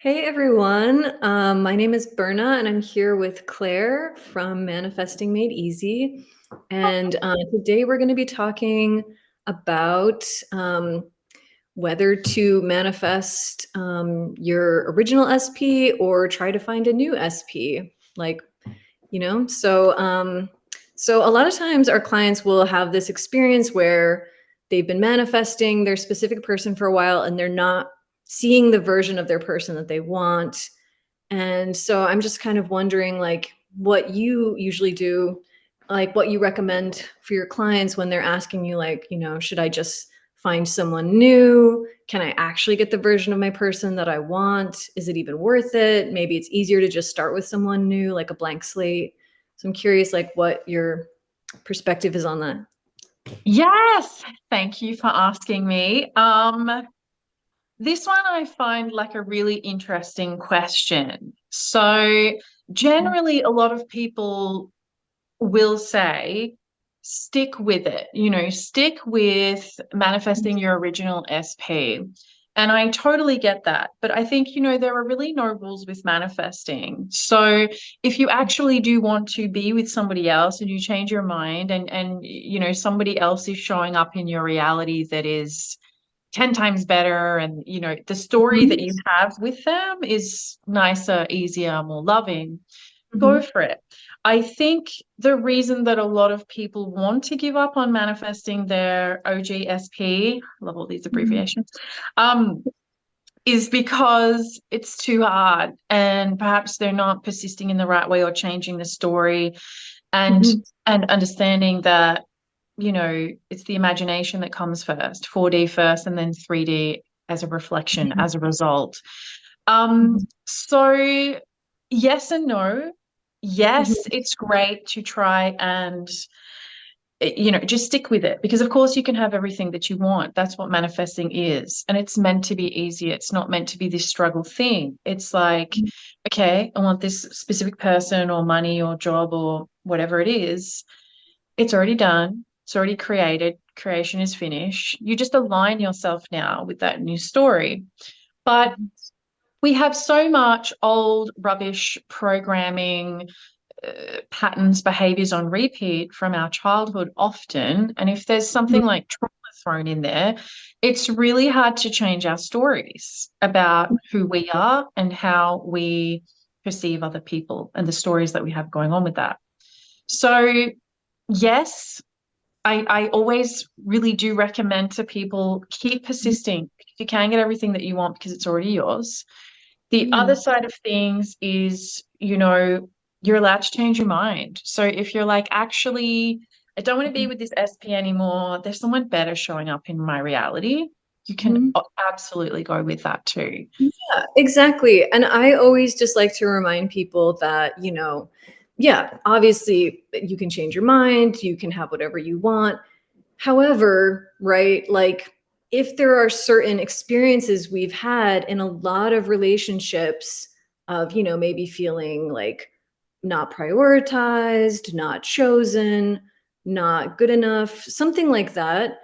Hey everyone, my name is Berna and I'm here with Claire from Manifesting Made Easy. And today we're going to be talking about whether to manifest your original SP or try to find a new SP. So a lot of times our clients will have this experience where they've been manifesting their specific person for a while and they're not seeing the version of their person that they want. And so I'm just kind of wondering like what you usually do, like what you recommend for your clients when they're asking you like, should I just find someone new? Can I actually get the version of my person that I want? Is it even worth it? Maybe it's easier to just start with someone new, like a blank slate. So I'm curious like what your perspective is on that. Yes, thank you for asking me. This one I find like a really interesting question. So, generally, a lot of people will say, stick with it, stick with manifesting your original SP. And I totally get that. But I think, there are really no rules with manifesting. So if you actually do want to be with somebody else and you change your mind and somebody else is showing up in your reality that is 10 times better and the story that Mhm. you have with them is nicer, easier, more loving, go Mhm. for it. I think the reason that a lot of people want to give up on manifesting their OGSP, love all these Mhm. abbreviations, um, is because it's too hard and perhaps they're not persisting in the right way or changing the story and Mhm. and understanding that, it's the imagination that comes first, 4D first and then 3D as a reflection, Mhm. as a result. Um, Mhm. so yes and no. Yes, Mhm. it's great to try and just stick with it because of course you can have everything that you want. That's what manifesting is. And it's meant to be easy. It's not meant to be this struggle thing. It's like, okay, I want this specific person or money or job or whatever it is. It's already done. It's already created. Creation is finished. You just align yourself now with that new story. But Mhm. we have so much old rubbish programming, patterns, behaviors on repeat from our childhood often. And if there's something like trauma thrown in there, it's really hard to change our stories about who we are and how we perceive other people and the stories that we have going on with that. So, yes, I always really do recommend to people keep persisting. You can get everything that you want because it's already yours. The other Mhm. side of things is, you're allowed to change your mind. So if you're like, actually, I don't want to be Mhm. with this SP anymore, there's someone better showing up in my reality, you can Mhm. absolutely go with that too. Yeah, exactly. And I always just like to remind people that, yeah, obviously you can change your mind, you can have whatever you want. However, right, like if there are certain experiences we've had in a lot of relationships of, maybe feeling like not prioritized, not chosen, not good enough, something like that,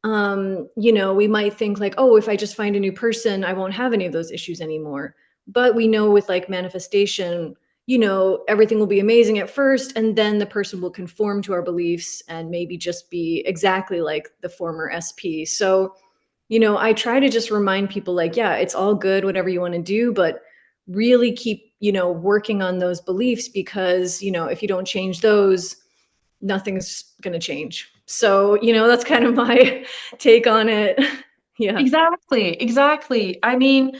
we might think like, oh, if I just find a new person, I won't have any of those issues anymore. But we know with like manifestation, everything will be amazing at first, and then the person will conform to our beliefs and maybe just be exactly like the former SP. So, I try to just remind people like, yeah, it's all good, whatever you want to do, but really keep, working on those beliefs because, if you don't change those, nothing's going to change. So, that's kind of my take on it. Yeah. Exactly, exactly. I mean,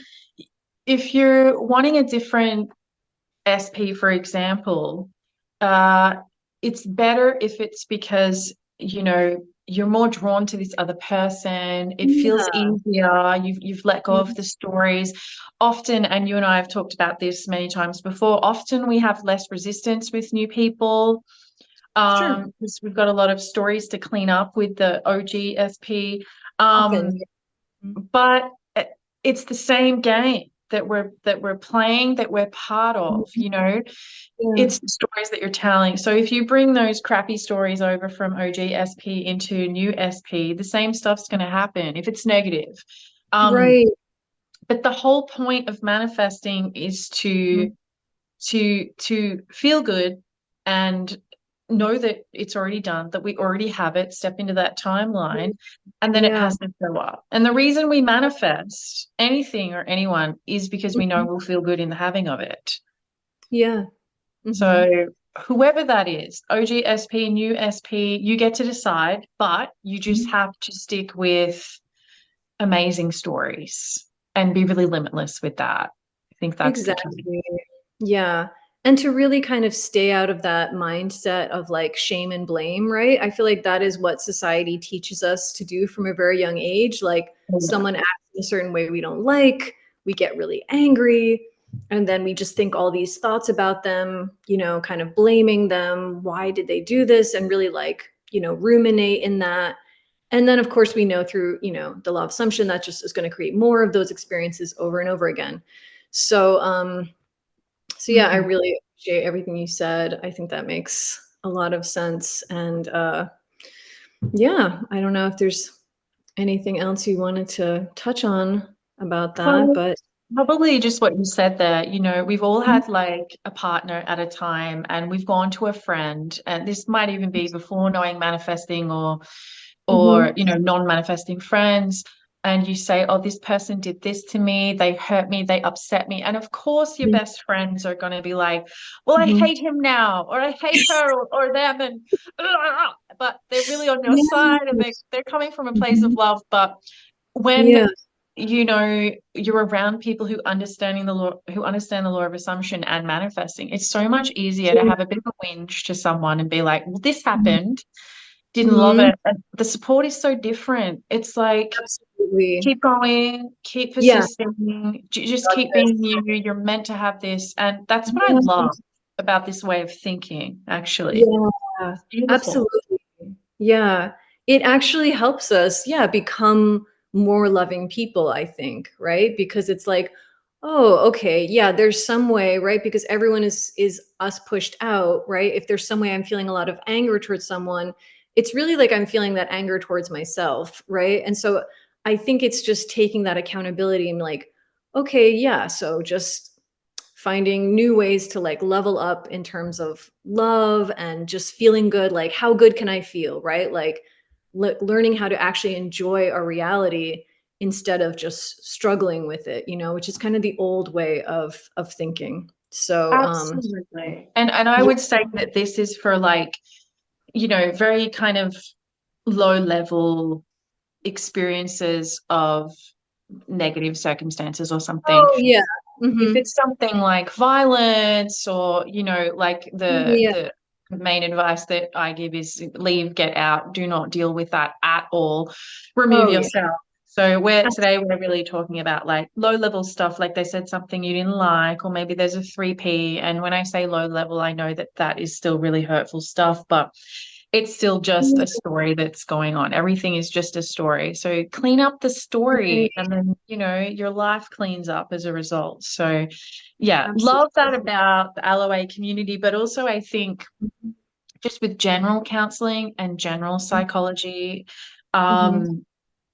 if you're wanting a different SP, for example, uh, it's better if it's because, you're more drawn to this other person. It feels Yeah. easier. You've let go of the stories. Often, and you and I have talked about this many times before, often we have less resistance with new people. Sure. Because we've got a lot of stories to clean up with the OG SP. Often. Um, but it's the same game that we're playing, that we're part of, Yeah. it's the stories that you're telling. So if you bring those crappy stories over from OG SP into new SP, the same stuff's going to happen if it's negative. um Right. But the whole point of manifesting is Mhm. to feel good and know that it's already done, that we already have it, step into that timeline, and then it Yeah. has to show up. And the reason we manifest anything or anyone is because we know Mhm. we'll feel good in the having of it. Yeah. Hmm. So whoever that is, OG SP, new SP, you get to decide, but you just have to stick with amazing stories and be really limitless with that. I think that's the key. Exactly. Yeah. And to really kind of stay out of that mindset of like shame and blame, right? I feel like that is what society teaches us to do from a very young age. Like someone acts in a certain way we don't like, we get really angry, and then we just think all these thoughts about them, kind of blaming them. Why did they do this? And really like, ruminate in that. And then of course we know through, the law of assumption that just is going to create more of those experiences over and over again. So, so yeah, I Mhm. really appreciate everything you said. I think that makes a lot of sense. And yeah, I don't know if there's anything else you wanted to touch on about that, Well, but probably just what you said there. You know, we've all Mhm, had like a partner at a time, and we've gone to a friend, and this might even be before knowing manifesting or mhm, non-manifesting friends, and you say, oh, this person did this to me, they hurt me, they upset me, and of course your mhm, best friends are going to be like, well, I mhm. hate him now, or I hate her, or them, and but they're really on your Yeah. side, and they're coming from a place of Mhm. love. But when Yeah. you're around people who understand the law of assumption and manifesting, it's so much easier to Yeah. have a bit of a whinge to someone and be like, well, this Mhm. happened, didn't love Mhm. it. And the support is so different. It's like, Absolutely. keep going, keep Yeah. persisting, just Got keep being this. you. You're meant to have this. And that's what I Yeah. love about this way of thinking, actually. Yeah. It's beautiful. Absolutely. Yeah. It actually helps us, yeah, become more loving people, I think, right? Because it's like, oh, okay, yeah, there's some way, right? Because everyone is us pushed out, right? If there's some way I'm feeling a lot of anger towards someone, it's really like I'm feeling that anger towards myself, right? And so I think it's just taking that accountability and like, okay, yeah, so just finding new ways to like level up in terms of love and just feeling good. Like, how good can I feel, right? Like, learning how to actually enjoy our reality instead of just struggling with it, which is kind of the old way of thinking. So, Absolutely. And I yeah. would say that this is for like, very kind of low level experiences of negative circumstances or something. Oh, yeah. If Hmm. it's something like violence or, like the Yeah. the main advice that I give is leave, get out, do not deal with that at all. Remove Oh, yeah. yourself. So we're really talking about like low level stuff, like they said something you didn't like, or maybe there's a 3P. And when I say low level, I know that that is still really hurtful stuff, but it's still just a story that's going on. Everything is just a story. So clean up the story Absolutely. and then, your life cleans up as a result. So yeah, love that Absolutely. about the LOA community, but also I think just with general counseling and general psychology, Hmm.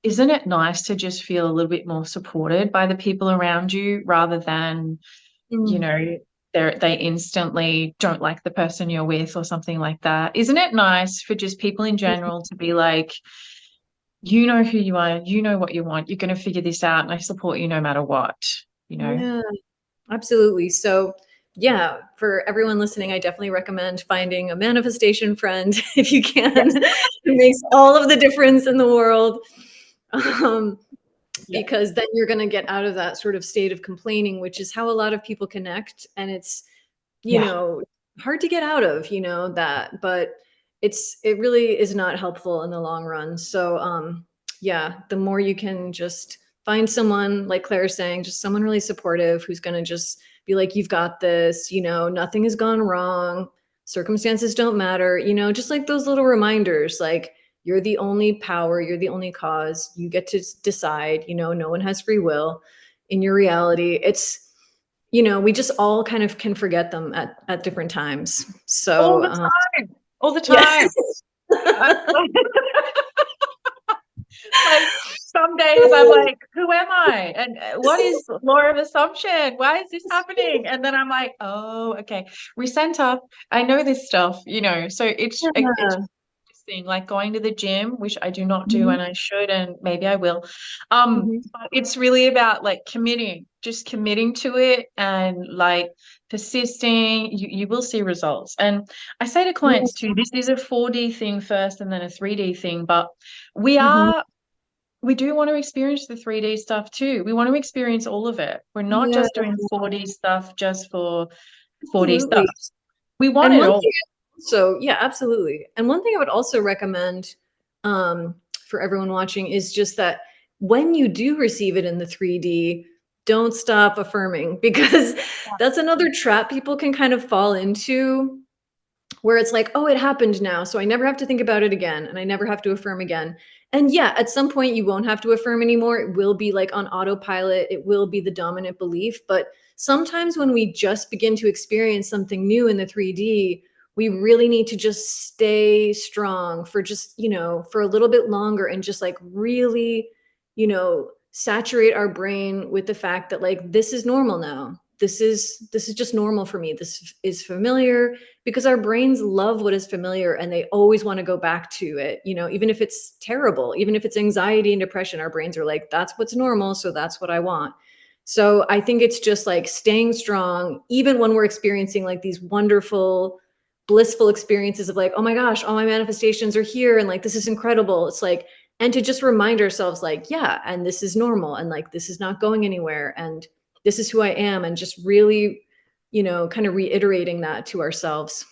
isn't it nice to just feel a little bit more supported by the people around you rather than, you Hmm. know, they instantly don't like the person you're with or something like that. Isn't it nice for just people in general to be like, you know who you are, you know what you want, you're going to figure this out, and I support you no matter what, you know? Yeah. Absolutely. So, yeah, for everyone listening, I definitely recommend finding a manifestation friend if you Yes. can. It makes all of the difference in the world. Um, Yeah. because then you're going to get out of that sort of state of complaining, which is how a lot of people connect. And it's, you Yeah. know, hard to get out of, that, but it really is not helpful in the long run. So, yeah, the more you can just find someone like Claire's saying, just someone really supportive who's going to just be like, you've got this, nothing has gone wrong. Circumstances don't matter, just like those little reminders, like you're the only power, you're the only cause, you get to decide, no one has free will in your reality. We just all kind of can forget them at different times. All So, the time. All the yeah. time. I- Like some days I'm like, who am I? And what is law of assumption? Why is this happening? And then I'm like, oh, okay. Recenter. I know this stuff, So it's Yeah. thing, like going to the gym, which I do not do Mhm, and I should, and maybe I will. mhm. But it's really about like just committing to it and like persisting. You will see results. And I say to Yeah. clients too, this is a 4D thing first and then a 3D thing, but we Mhm. are we do want to experience the 3D stuff too. We want to experience all of it. We're not Yeah, just doing 4D stuff just for 4D stuff. absolutely. We want And it one all. thing so yeah, absolutely. And one thing I would also recommend for everyone watching is just that when you do receive it in the 3D, don't stop affirming because that's another trap people can kind of fall into where it's like, oh, it happened now. So I never have to think about it again and I never have to affirm again. And yeah, at some point you won't have to affirm anymore. It will be like on autopilot, it will be the dominant belief. But sometimes when we just begin to experience something new in the 3D, we really need to just stay strong for just, for a little bit longer and just like really, saturate our brain with the fact that like this is normal now. This is just normal for me. This is familiar because our brains love what is familiar and they always want to go back to it, even if it's terrible, even if it's anxiety and depression, our brains are like, that's what's normal, so that's what I want. So I think it's just like staying strong even when we're experiencing like these wonderful blissful experiences of like, oh my gosh, all my manifestations are here and like this is incredible. It's like, and to just remind ourselves like, yeah, and this is normal and like this is not going anywhere and this is who I am, and just really, kind of reiterating that to ourselves.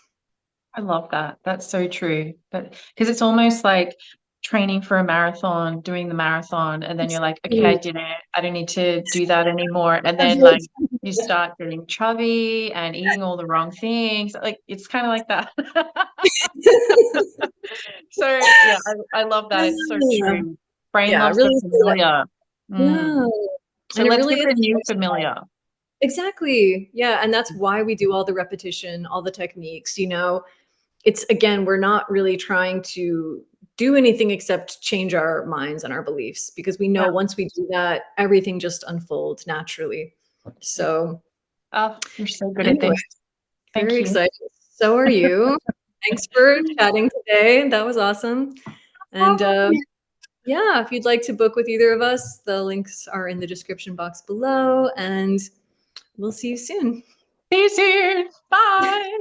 I love that. That's so true. But because it's almost like training for a marathon, doing the marathon, and then you're like, okay, I Mm. did it. I don't need to do that anymore. And then like Yes. you start getting chubby and eating all the wrong things. Like it's kind of like that. So yeah, I love that. It's so Yeah. true. Brain Yeah, it loves the really is like, familiar. yeah. So And it let's really get is the new familiar. exactly. Yeah, and that's why we do all the repetition, all the techniques, It's again, we're not really trying to do anything except change our minds and our beliefs because we know Yeah. once we do that, everything just unfolds naturally. Yeah. So, Oh, you're so good at anyway, this. Thank very you. excited. So are you. Thanks for chatting today. That was awesome. And yeah, if you'd like to book with either of us, the links are in the description box below, and we'll see you soon. See you soon. Bye.